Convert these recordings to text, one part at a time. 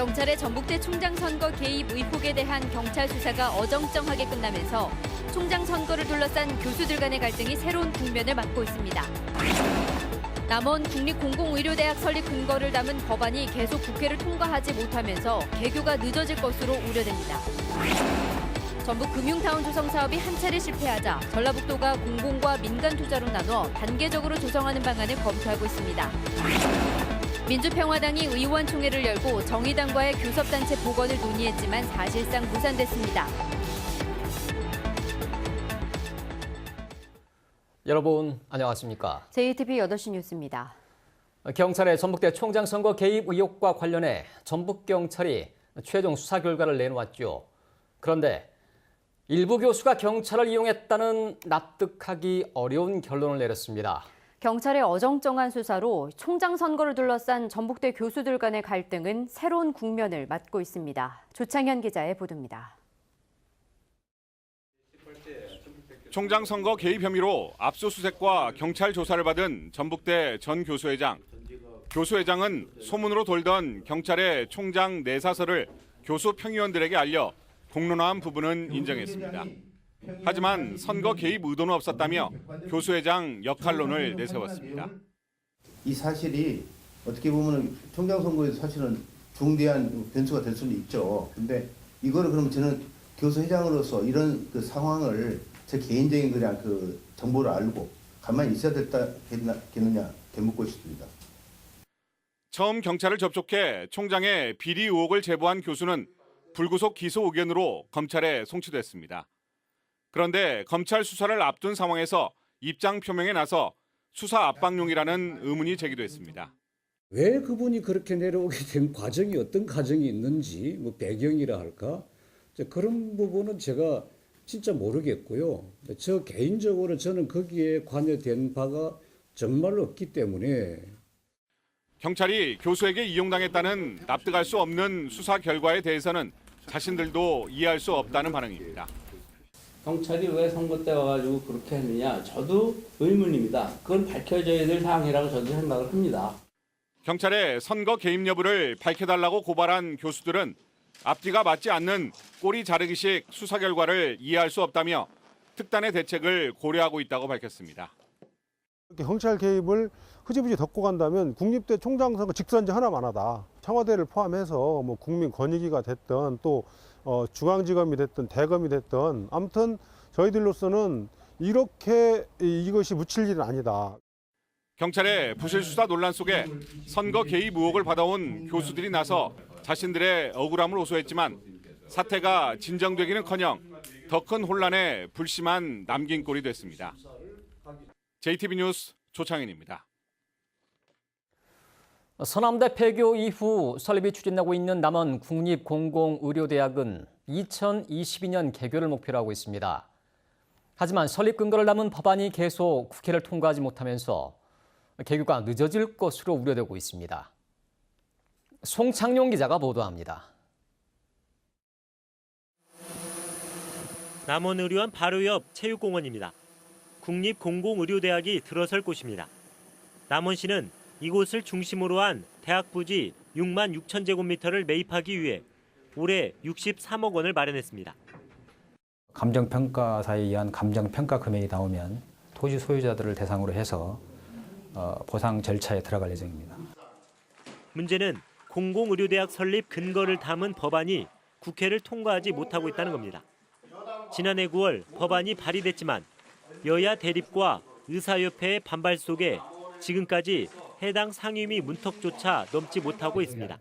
경찰의 전북대 총장 선거 개입 의혹에 대한 경찰 수사가 어정쩡하게 끝나면서 총장 선거를 둘러싼 교수들 간의 갈등이 새로운 국면을 맞고 있습니다. 남원 국립공공의료대학 설립 근거를 담은 법안이 계속 국회를 통과하지 못하면서 개교가 늦어질 것으로 우려됩니다. 전북 금융타운 조성 사업이 한 차례 실패하자 전라북도가 공공과 민간 투자로 나눠 단계적으로 조성하는 방안을 검토하고 있습니다. 민주평화당이 의원총회를 열고 정의당과의 교섭단체 복원을 논의했지만 사실상 무산됐습니다. 여러분 안녕하십니까? JTBC 8시 뉴스입니다. 경찰의 전북대 총장 선거 개입 의혹과 관련해 전북경찰이 최종 수사 결과를 내놓았죠. 그런데 일부 교수가 경찰을 이용했다는 납득하기 어려운 결론을 내렸습니다. 경찰의 어정쩡한 수사로 총장 선거를 둘러싼 전북대 교수들 간의 갈등은 새로운 국면을 맞고 있습니다. 조창현 기자의 보도입니다. 총장 선거 개입 혐의로 압수수색과 경찰 조사를 받은 전북대 전 교수회장. 교수회장은 소문으로 돌던 경찰의 총장 내사설을 교수 평의원들에게 알려 공론화한 부분은 인정했습니다. 하지만 선거 개입 의도는 없었다며 교수회장 역할론을 내세웠습니다. 이 사실이 어떻게 보면 총장 선거에서 사실은 중대한 변수가 될 수는 있죠. 근데 이거를 그러면 저는 교수회장으로서 이런 그 상황을 제 개인적인 그냥 그 정보를 알고 가만히 있어야 됐겠느냐 되묻고 싶습니다. 처음 경찰을 접촉해 총장의 비리 의혹을 제보한 교수는 불구속 기소 의견으로 검찰에 송치됐습니다. 그런데 검찰 수사를 앞둔 상황에서 입장 표명에 나서 수사 압박용이라는 의문이 제기됐습니다. 왜 그분이 그렇게 내려오게 된 과정이 어떤 과정이 있는지 뭐 배경이라 할까? 그런 부분은 제가 진짜 모르겠고요. 저 개인적으로 저는 거기에 관여된 바가 정말로 없기 때문에. 경찰이 교수에게 이용당했다는 납득할 수 없는 수사 결과에 대해서는 자신들도 이해할 수 없다는 반응입니다. 경찰이 왜 선거 때 와가지고 그렇게 했느냐, 저도 의문입니다. 그건 밝혀져야 될 사항이라고 저도 생각을 합니다. 경찰의 선거 개입 여부를 밝혀달라고 고발한 교수들은 앞뒤가 맞지 않는 꼬리 자르기식 수사 결과를 이해할 수 없다며 특단의 대책을 고려하고 있다고 밝혔습니다. 경찰 개입을 흐지부지 덮고 간다면 국립대 총장 선거 직선제 하나만 하다. 청와대를 포함해서 뭐 국민권익위가 됐든 또 중앙지검이 됐든 대검이 됐든 아무튼 저희들로서는 이렇게 이것이 묻힐 일은 아니다. 경찰의 부실 수사 논란 속에 선거 개입 의혹을 받아온 교수들이 나서 자신들의 억울함을 호소했지만 사태가 진정되기는커녕 더 큰 혼란에 불씨만 남긴 꼴이 됐습니다. JTBC 뉴스 조창현입니다. 서남대 폐교 이후 설립이 추진되고 있는 남원 국립공공의료대학은 2022년 개교를 목표로 하고 있습니다. 하지만 설립 근거를 담은 법안이 계속 국회를 통과하지 못하면서 개교가 늦어질 것으로 우려되고 있습니다. 송창용 기자가 보도합니다. 남원의료원 바로 옆 체육공원입니다. 국립공공의료대학이 들어설 곳입니다. 남원시는 이곳을 중심으로 한 대학 부지 6만 6천 제곱미터를 매입하기 위해 올해 63억 원을 마련했습니다. 감정평가사에 의한 감정평가 금액이 나오면 토지 소유자들을 대상으로 해서 보상 절차에 들어갈 예정입니다. 문제는 공공의료대학 설립 근거를 담은 법안이 국회를 통과하지 못하고 있다는 겁니다. 지난해 9월 법안이 발의됐지만 여야 대립과 의사협회의 반발 속에 지금까지 해당 상임위 문턱조차 넘지 못하고 있습니다.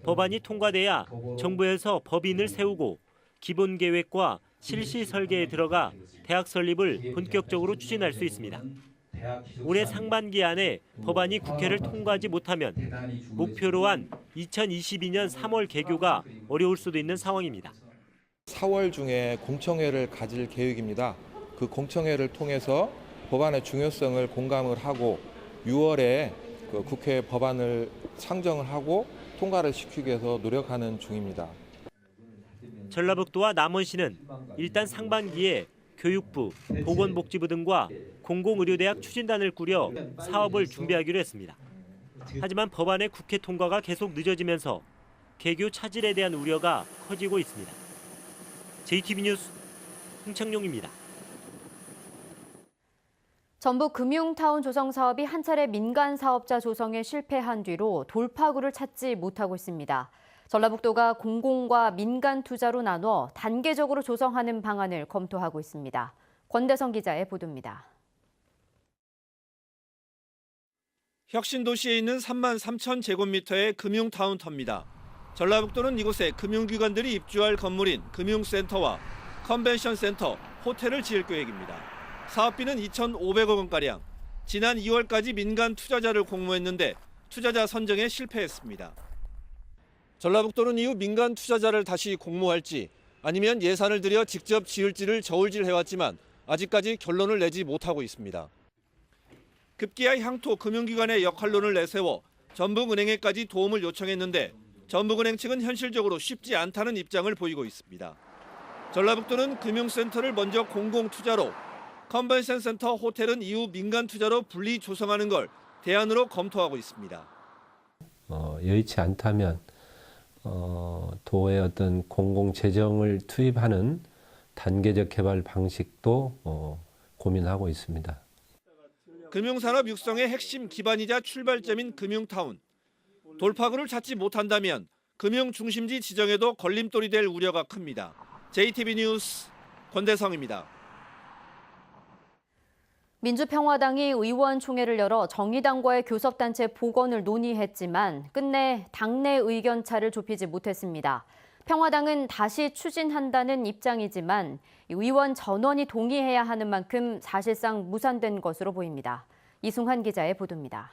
법안이 통과돼야 정부에서 법인을 세우고 기본 계획과 실시 설계에 들어가 대학 설립을 본격적으로 추진할 수 있습니다. 올해 상반기 안에 법안이 국회를 통과하지 못하면 목표로 한 2022년 3월 개교가 어려울 수도 있는 상황입니다. 4월 중에 공청회를 가질 계획입니다. 그 공청회를 통해서 법안의 중요성을 공감을 하고 6월에 그 국회 법안을 상정을 하고 통과를 시키기 위해서 노력하는 중입니다. 전라북도와 남원시는 일단 상반기에 교육부, 보건복지부 등과 공공의료대학 추진단을 꾸려 사업을 준비하기로 했습니다. 하지만 법안의 국회 통과가 계속 늦어지면서 개교 차질에 대한 우려가 커지고 있습니다. JTB 뉴스 홍창용입니다. 전북 금융타운 조성 사업이 한 차례 민간 사업자 조성에 실패한 뒤로 돌파구를 찾지 못하고 있습니다. 전라북도가 공공과 민간 투자로 나눠 단계적으로 조성하는 방안을 검토하고 있습니다. 권대성 기자의 보도입니다. 혁신도시에 있는 3만 3천 제곱미터의 금융타운터입니다. 전라북도는 이곳에 금융기관들이 입주할 건물인 금융센터와 컨벤션센터, 호텔을 지을 계획입니다. 사업비는 2,500억 원가량. 지난 2월까지 민간 투자자를 공모했는데 투자자 선정에 실패했습니다. 전라북도는 이후 민간 투자자를 다시 공모할지 아니면 예산을 들여 직접 지을지를 저울질해왔지만 아직까지 결론을 내지 못하고 있습니다. 급기야 향토 금융기관의 역할론을 내세워 전북은행에까지 도움을 요청했는데 전북은행 측은 현실적으로 쉽지 않다는 입장을 보이고 있습니다. 전라북도는 금융센터를 먼저 공공투자로, 컨벤션센터, 호텔은 이후 민간 투자로 분리 조성하는 걸 대안으로 검토하고 있습니다. 여의치 않다면 도의 어떤 공공 재정을 투입하는 단계적 개발 방식도 고민하고 있습니다. 금융산업 육성의 핵심 기반이자 출발점인 금융타운. 돌파구를 찾지 못한다면 금융 중심지 지정에도 걸림돌이 될 우려가 큽니다. JTB 뉴스 권대성입니다. 민주평화당이 의원총회를 열어 정의당과의 교섭단체 복원을 논의했지만 끝내 당내 의견차를 좁히지 못했습니다. 평화당은 다시 추진한다는 입장이지만 의원 전원이 동의해야 하는 만큼 사실상 무산된 것으로 보입니다. 이승환 기자의 보도입니다.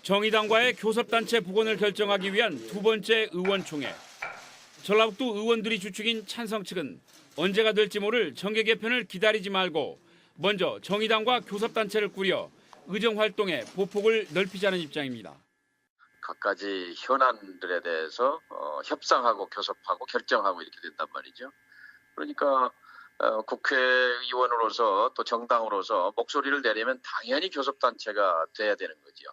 정의당과의 교섭단체 복원을 결정하기 위한 두 번째 의원총회. 전라북도 의원들이 주축인 찬성 측은 언제가 될지 모를 정계 개편을 기다리지 말고 먼저 정의당과 교섭단체를 꾸려 의정활동의 보폭을 넓히자는 입장입니다. 갖가지 현안들에 대해서 협상하고 교섭하고 결정하고 이렇게 된단 말이죠. 그러니까 국회의원으로서 또 정당으로서 목소리를 내려면 당연히 교섭단체가 돼야 되는 거죠.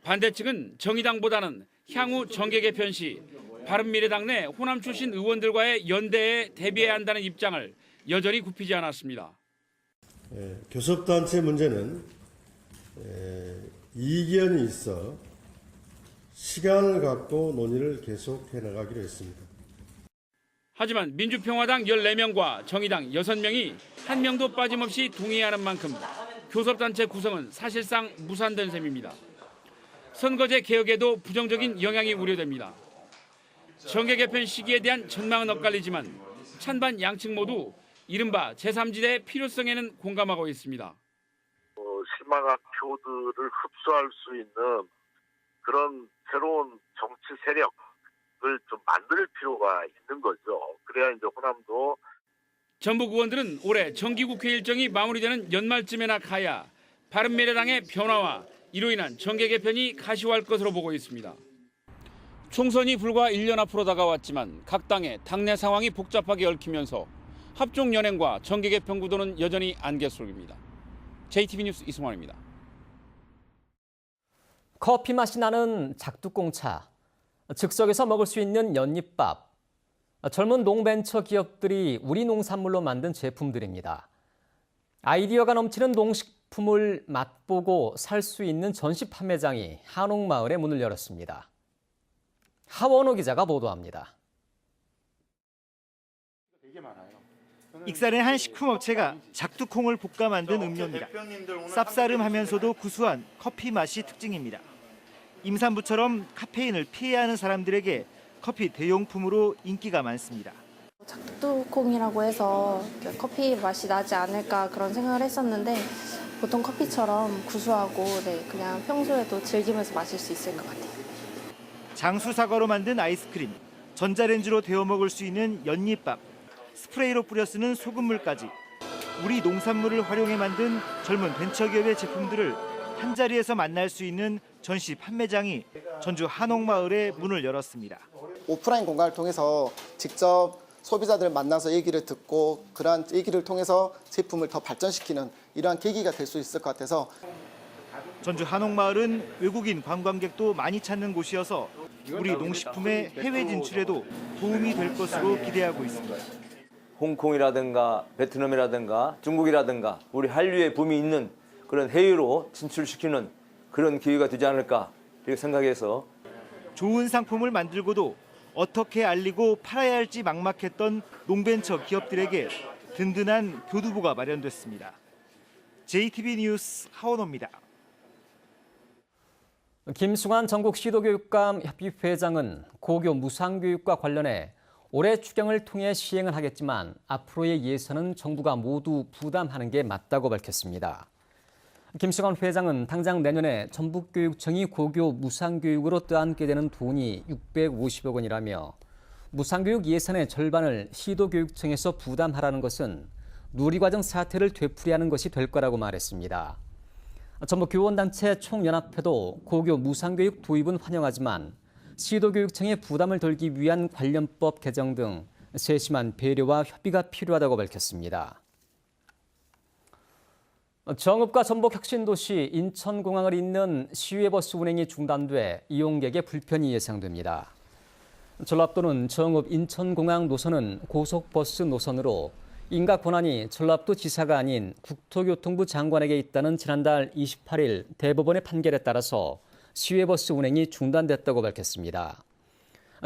반대 측은 정의당보다는 향후 정계 개편 시 바른미래당 내 호남 출신 의원들과의 연대에 대비해야 한다는 입장을 여전히 굽히지 않았습니다. 교섭단체 문제는 이견이 있어 시간을 갖고 논의를 계속해 나가기로 했습니다. 하지만 민주평화당 14명과 정의당 6명이 한 명도 빠짐없이 동의하는 만큼 교섭단체 구성은 사실상 무산된 셈입니다. 선거제 개혁에도 부정적인 영향이 우려됩니다. 정계 개편 시기에 대한 전망은 엇갈리지만 찬반 양측 모두 이른바 제3지대의 필요성에는 공감하고 있습니다. 실망한 표들을 흡수할 수 있는 그런 새로운 정치 세력을 좀 만들 필요가 있는 거죠. 그래야 이제 호남도. 전북 의원들은 올해 정기국회 일정이 마무리되는 연말쯤에나 가야 바른미래당의 변화와 이로 인한 정계 개편이 가시화할 것으로 보고 있습니다. 총선이 불과 1년 앞으로 다가왔지만 각 당의 당내 상황이 복잡하게 얽히면서 합종연행과 정계 개편 구도는 여전히 안개 속입니다. JTB 뉴스 이승환입니다. 커피 맛이 나는 작두콩차, 즉석에서 먹을 수 있는 연잎밥, 젊은 농벤처 기업들이 우리 농산물로 만든 제품들입니다. 아이디어가 넘치는 농식품을 맛보고 살 수 있는 전시 판매장이 한옥마을에 문을 열었습니다. 하원호 기자가 보도합니다. 익산의 한 식품업체가 작두콩을 볶아 만든 음료입니다. 쌉싸름하면서도 구수한 커피 맛이 특징입니다. 임산부처럼 카페인을 피해야 하는 사람들에게 커피 대용품으로 인기가 많습니다. 작두콩이라고 해서 커피 맛이 나지 않을까 그런 생각을 했었는데 보통 커피처럼 구수하고 그냥 평소에도 즐기면서 마실 수 있을 것 같아요. 장수 사과로 만든 아이스크림, 전자레인지로 데워 먹을 수 있는 연잎밥, 스프레이로 뿌려 쓰는 소금물까지 우리 농산물을 활용해 만든 젊은 벤처기업의 제품들을 한자리에서 만날 수 있는 전시 판매장이 전주 한옥마을에 문을 열었습니다. 오프라인 공간을 통해서 직접 소비자들을 만나서 얘기를 듣고 그러한 얘기를 통해서 제품을 더 발전시키는 이러한 계기가 될 수 있을 것 같아서 전주 한옥마을은 외국인 관광객도 많이 찾는 곳이어서 우리 농식품의 해외 진출에도 도움이 될 것으로 기대하고 있습니다. 홍콩이라든가 베트남이라든가 중국이라든가 우리 한류의 붐이 있는 그런 해외로 진출시키는 그런 기회가 되지 않을까 이렇게 생각해서 좋은 상품을 만들고도 어떻게 알리고 팔아야 할지 막막했던 농벤처 기업들에게 든든한 교두보가 마련됐습니다. JTB 뉴스 하원호입니다. 김승환 전국 시도교육감 협의회장은 고교 무상교육과 관련해 올해 추경을 통해 시행을 하겠지만 앞으로의 예산은 정부가 모두 부담하는 게 맞다고 밝혔습니다. 김승환 회장은 당장 내년에 전북교육청이 고교 무상교육으로 떠안게 되는 돈이 650억 원이라며 무상교육 예산의 절반을 시도교육청에서 부담하라는 것은 누리과정 사태를 되풀이하는 것이 될 거라고 말했습니다. 전북교원단체 총연합회도 고교 무상교육 도입은 환영하지만 시도교육청의 부담을 덜기 위한 관련법 개정 등 세심한 배려와 협의가 필요하다고 밝혔습니다. 정읍과 전북 혁신도시 인천공항을 잇는 시외버스 운행이 중단돼 이용객의 불편이 예상됩니다. 전라도는 정읍 인천공항 노선은 고속버스 노선으로 인가 권한이 전라도 지사가 아닌 국토교통부 장관에게 있다는 지난달 28일 대법원의 판결에 따라서 시외버스 운행이 중단됐다고 밝혔습니다.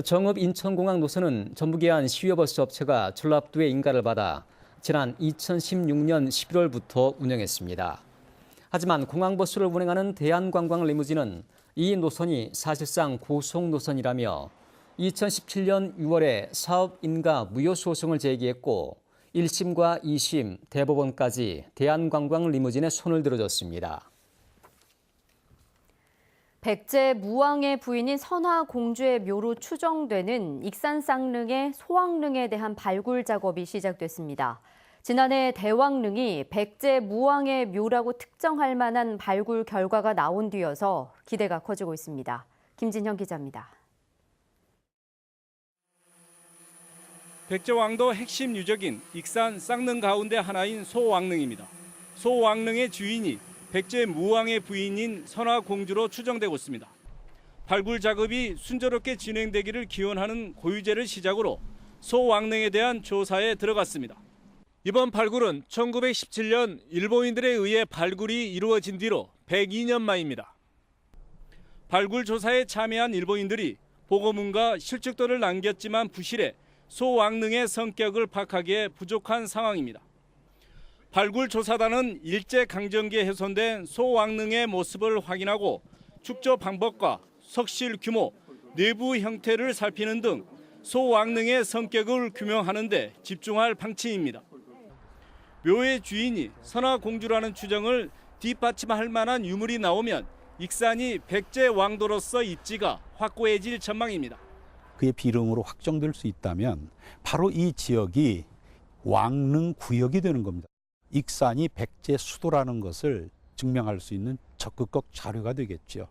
정읍 인천공항 노선은 전북의 한 시외버스 업체가 전라도의 인가를 받아 지난 2016년 11월부터 운영했습니다. 하지만 공항버스를 운행하는 대한관광 리무진은 이 노선이 사실상 고속노선이라며 2017년 6월에 사업 인가 무효 소송을 제기했고 1심과 2심, 대법원까지 대한관광 리무진에 손을 들어줬습니다. 백제 무왕의 부인인 선화공주의 묘로 추정되는 익산 쌍릉의 소왕릉에 대한 발굴 작업이 시작됐습니다. 지난해 대왕릉이 백제 무왕의 묘라고 특정할 만한 발굴 결과가 나온 뒤여서 기대가 커지고 있습니다. 김진형 기자입니다. 백제왕도 핵심 유적인 익산 쌍릉 가운데 하나인 소왕릉입니다. 소왕릉의 주인이 백제 무왕의 부인인 선화공주로 추정되고 있습니다. 발굴 작업이 순조롭게 진행되기를 기원하는 고유제를 시작으로 소왕릉에 대한 조사에 들어갔습니다. 이번 발굴은 1917년 일본인들에 의해 발굴이 이루어진 뒤로 102년 만입니다. 발굴 조사에 참여한 일본인들이 보고문과 실측도를 남겼지만 부실해 소왕릉의 성격을 파악하기에 부족한 상황입니다. 발굴 조사단은 일제강점기에 훼손된 소왕릉의 모습을 확인하고 축조 방법과 석실 규모, 내부 형태를 살피는 등 소왕릉의 성격을 규명하는 데 집중할 방침입니다. 묘의 주인이 선화공주라는 추정을 뒷받침할 만한 유물이 나오면 익산이 백제 왕도로서 입지가 확고해질 전망입니다. 그의 비름으로 확정될 수 있다면 바로 이 지역이 왕릉 구역이 되는 겁니다. 익산이 백제 수도라는 것을 증명할 수 있는 적극적 자료가 되겠죠.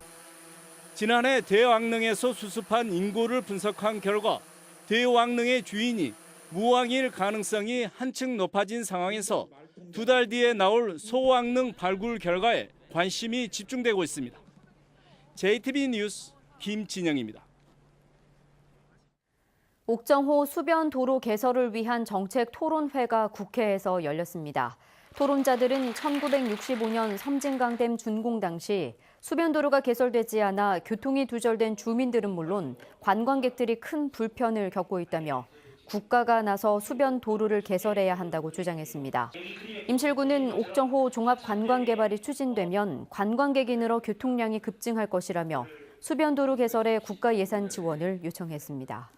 지난해 대왕릉에서 수습한 인고를 분석한 결과 대왕릉의 주인이 무왕일 가능성이 한층 높아진 상황에서 2달 뒤에 나올 소왕릉 발굴 결과에 관심이 집중되고 있습니다. JTB 뉴스 김진영입니다. 옥정호 수변 도로 개설을 위한 정책 토론회가 국회에서 열렸습니다. 토론자들은 1965년 섬진강댐 준공 당시 수변도로가 개설되지 않아 교통이 두절된 주민들은 물론 관광객들이 큰 불편을 겪고 있다며 국가가 나서 수변도로를 개설해야 한다고 주장했습니다. 임실구는 옥정호 종합관광개발이 추진되면 관광객이 늘어 교통량이 급증할 것이라며 수변도로 개설에 국가 예산 지원을 요청했습니다.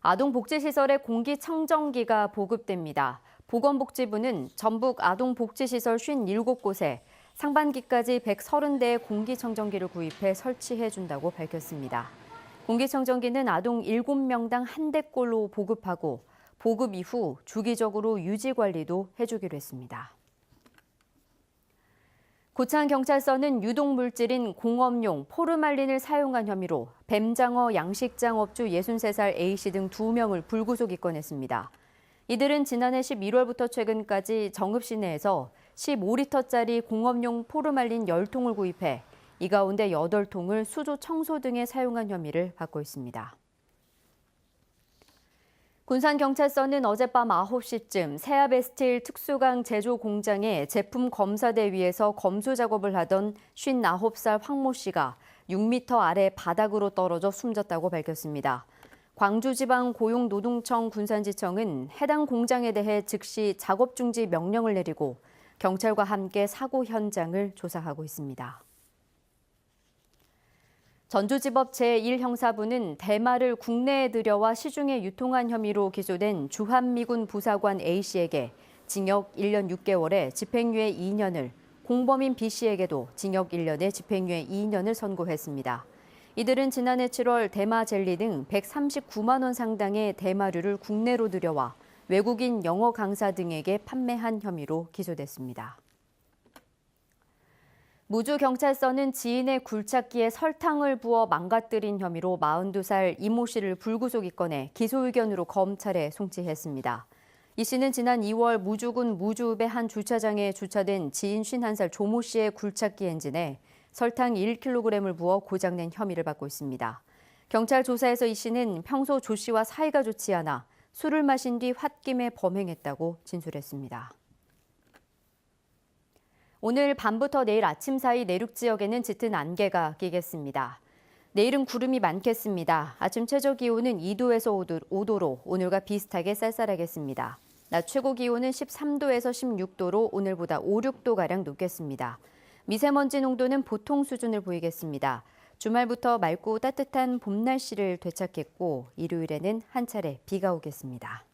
아동복지시설의 공기청정기가 보급됩니다. 보건복지부는 전북 아동복지시설 57곳에 상반기까지 130대의 공기청정기를 구입해 설치해준다고 밝혔습니다. 공기청정기는 아동 7명당 1대꼴로 보급하고 보급 이후 주기적으로 유지관리도 해주기로 했습니다. 고창경찰서는 유독물질인 공업용 포르말린을 사용한 혐의로 뱀장어 양식장업주 63살 A씨 등 2명을 불구속 입건했습니다. 이들은 지난해 11월부터 최근까지 정읍 시내에서 15리터짜리 공업용 포르말린 10통을 구입해 이 가운데 8통을 수조 청소 등에 사용한 혐의를 받고 있습니다. 군산경찰서는 어젯밤 9시쯤 세아베스틸 특수강 제조 공장의 제품 검사대 위에서 검수 작업을 하던 59살 황모 씨가 6m 아래 바닥으로 떨어져 숨졌다고 밝혔습니다. 광주지방고용노동청 군산지청은 해당 공장에 대해 즉시 작업 중지 명령을 내리고 경찰과 함께 사고 현장을 조사하고 있습니다. 전주지법 제1형사부는 대마를 국내에 들여와 시중에 유통한 혐의로 기소된 주한미군 부사관 A씨에게 징역 1년 6개월에 집행유예 2년을, 공범인 B씨에게도 징역 1년에 집행유예 2년을 선고했습니다. 이들은 지난해 7월 대마 젤리 등 139만 원 상당의 대마류를 국내로 들여와 외국인 영어 강사 등에게 판매한 혐의로 기소됐습니다. 무주경찰서는 지인의 굴착기에 설탕을 부어 망가뜨린 혐의로 42살 이모 씨를 불구속 입건해 기소 의견으로 검찰에 송치했습니다. 이 씨는 지난 2월 무주군 무주읍의 한 주차장에 주차된 지인 51살 조모 씨의 굴착기 엔진에 설탕 1kg을 부어 고장낸 혐의를 받고 있습니다. 경찰 조사에서 이 씨는 평소 조 씨와 사이가 좋지 않아 술을 마신 뒤 홧김에 범행했다고 진술했습니다. 오늘 밤부터 내일 아침 사이 내륙 지역에는 짙은 안개가 끼겠습니다. 내일은 구름이 많겠습니다. 아침 최저 기온은 2도에서 5도로 오늘과 비슷하게 쌀쌀하겠습니다. 낮 최고 기온은 13도에서 16도로 오늘보다 5, 6도가량 높겠습니다. 미세먼지 농도는 보통 수준을 보이겠습니다. 주말부터 맑고 따뜻한 봄 날씨를 되찾겠고 일요일에는 한 차례 비가 오겠습니다.